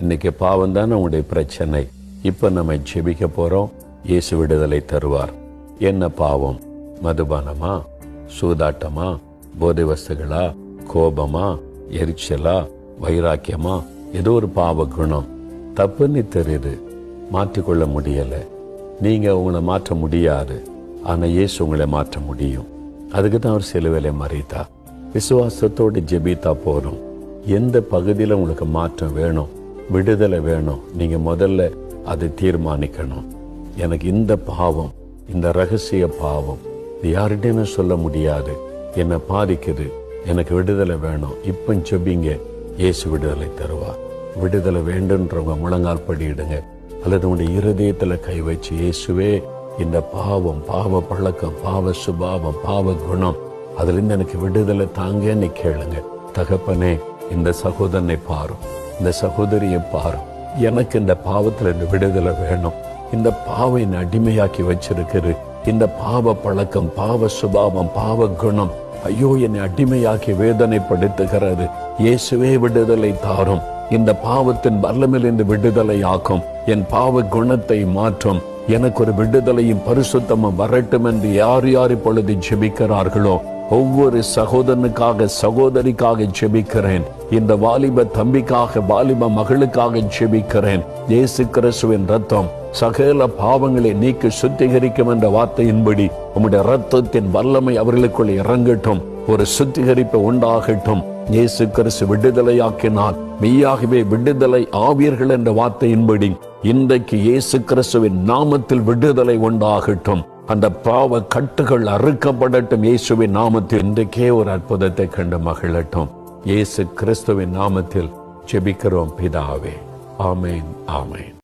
இன்னைக்கு பாவம் தானே உங்களுடைய பிரச்சனை. இப்ப நம்ம ஜெபிக்க போறோம். இயேசு விடுதலை தருவார். என்ன பாவம்? மதுபானமா, சூதாட்டமா, போதை வஸ்துகளா, கோபமா, எரிச்சலா, வைராக்கியமா, ஏதோ ஒரு பாவ குணம் தப்புன்னு தெரியுது, மாற்றிக்கொள்ள முடியல. நீங்க உங்களை மாற்ற முடியாது, ஆனா இயேசு உங்களை மாற்ற முடியும். அதுக்கு தான் அவர் சிலுவையில மரித்தா. விசுவாசத்தோடு ஜெபித்தா போறோம். எந்த பகுதியில் உங்களுக்கு மாற்றம் வேணும், விடுதலை வேணும், நீங்க முதல்ல அதை தீர்மானிக்கணும். எனக்கு இந்த பாவம், இந்த ரகசிய பாவம் இது யார்கிட்டயுமே சொல்ல முடியாது, என்னை பாதிக்குது, எனக்கு விடுதலை வேணும். இப்ப ஜெபிங்க, இயேசு விடுதலை தருவார். விடுதலை வேண்டுன்றவங்க முழங்கால் படியிடுங்க, அல்லது உங்களுடைய இருதயத்துல கை வச்சு, இயேசுவே இந்த பாவம், பாவ பழக்கம், பாவ சுபாவம், பாவ குணம், அதுல இருந்து எனக்கு விடுதலை தாங்கன்னு கேளுங்க. தகப்பனே, இந்த சகோதரனை பாரும், இந்த சகோதரியை பாரும், எனக்கு இந்த பாவத்துல இருந்து விடுதலை வேணும். இந்த பாவம் என்னை அடிமையாக்கி வச்சிருக்கிறது, இந்த பாவ பழக்கம், பாவ சுபாவம், பாவ குணம் ஐயோ என்னை அடிமையாக்கி வேதனைப்படுத்துகிறது. இயேசுவே விடுதலை தாரும். இந்த பாவத்தின் வல்லமையிலிருந்து விடுதலை ஆக்கும். என் பாவ குணத்தை மாற்றும். எனக்கு ஒரு விடுதலையும் பரிசுத்தமும் வரட்டும் என்று யார் யார் இப்பொழுது ஜெபிக்கிறார்களோ, ஒவ்வொரு சகோதரனுக்காக, சகோதரிக்காக ஜெபிக்கிறேன். இந்த வாலிப தம்பிக்காக, வாலிப மகளுக்காக ஜெபிக்கிறேன். இயேசு கிறிஸ்துவின் ரத்தம் சகல பாவங்களை நீக்கி சுத்திகரிக்கும் என்ற வார்த்தையின்படி உம்முடைய ரத்தத்தின் வல்லமை அவர்களுக்குள் இறங்கட்டும். ஒரு சுத்திகரிப்பு உண்டாகட்டும். இயேசு கிறிஸ்து விடுதலையாக்கினால் மெய்யாகவே விடுதலை ஆவீர்கள் என்ற வார்த்தையின்படி இன்றைக்கு இயேசு கிறிஸ்துவின் நாமத்தில் விடுதலை உண்டாகட்டும். அந்த பாவ கட்டுகள் அறுக்கப்படட்டும் இயேசுவின் நாமத்தில். இன்றைக்கே ஒரு அற்புதத்தை கண்டு மகிழட்டும். இயேசு கிறிஸ்துவின் நாமத்தில் ஜெபிக்கிறோம் பிதாவே. ஆமேன், ஆமேன்.